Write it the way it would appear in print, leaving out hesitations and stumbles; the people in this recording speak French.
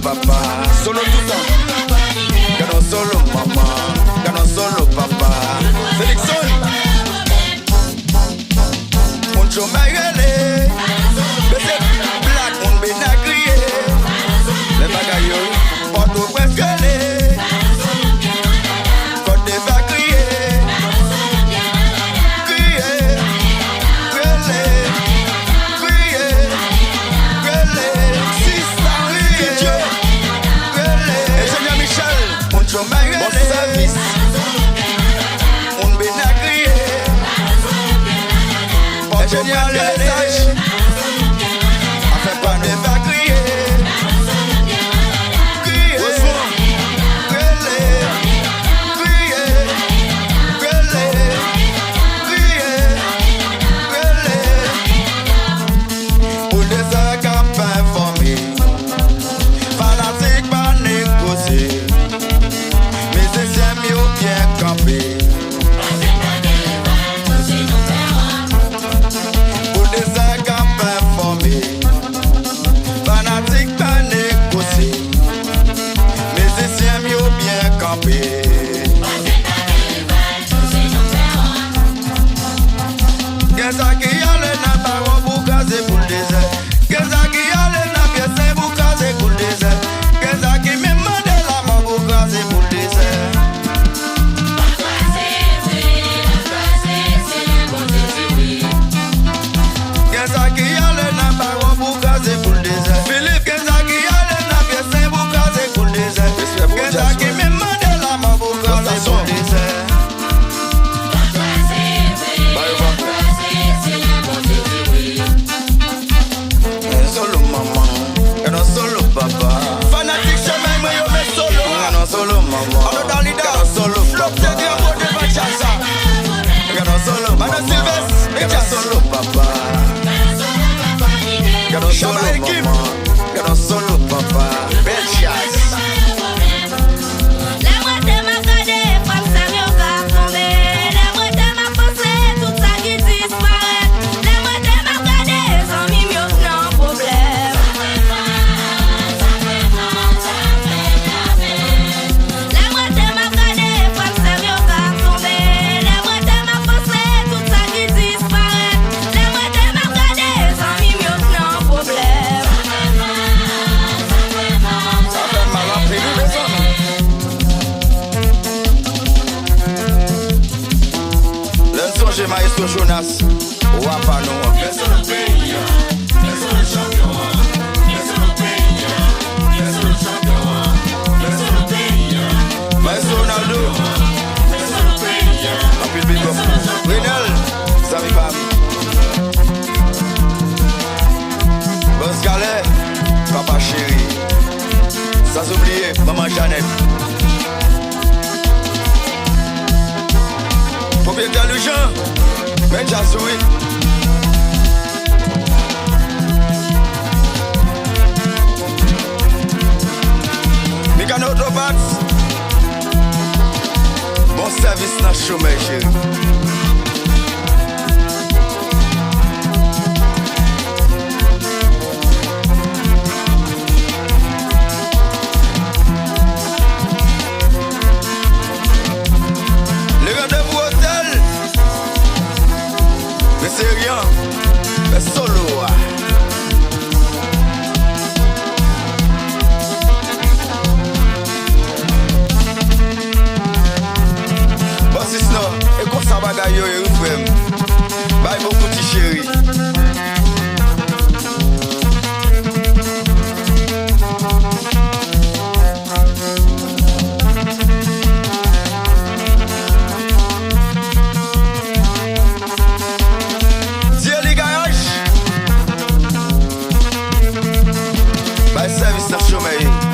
papa. Solo tout le temps. Gano solo maman. Gano solo papa. Sélection. Mucho maigale. Bese black mon benagrié. Les bagailles. Porto Pescale. Côte des Bagriers. Bon service, on bénagrié, ingénieur de l'étage, afin pas de bagrier, crier, pour des heures qu'à pas informer, fanatique pas négocier. Bien campé. Pour des agents informés, fanatiques pas négocier. Musiciens mieux bien campé. Qu'est-ce qui a le nataro pour caser pour le désert? Qu'est-ce qui a le napier pour caser pour le désert? Qu'est-ce qui me demande la main pour caser pour le désert? Philippe Kenzaki a le navier c'est pour caser pour le désert. Kenzaki me demande la main pour caser pour le désert. Solo maman, et non solo papa. Fanatique chemin, moi yo me solo. Non solo maman. On dans l'ida, solo flop, c'est bien pour de Bachasa. Non solo, Madame Sylvestre, mais solo papa. Gano solo maman, gano solo papa. Belle chasse. Maestro Jonas, Wapano. Laissez le pays, laissez le champion, laissez le pays, laissez le champion, laissez le pays. Maestro Ronaldo, laissez le pays. Rapide big up. Renal, Sami Bam. Boss Galet, Papa Chéri. Sans oublier, Maman Jeannette. Propriétaire le Jean, Benja Soui. Mikano Autobats. Bon service dans le chômage, chéri. C'est rien, mais solo. Bon, si sinon, et comme ça, bagaille, et frère, bye beaucoup, petit chéri. Service national.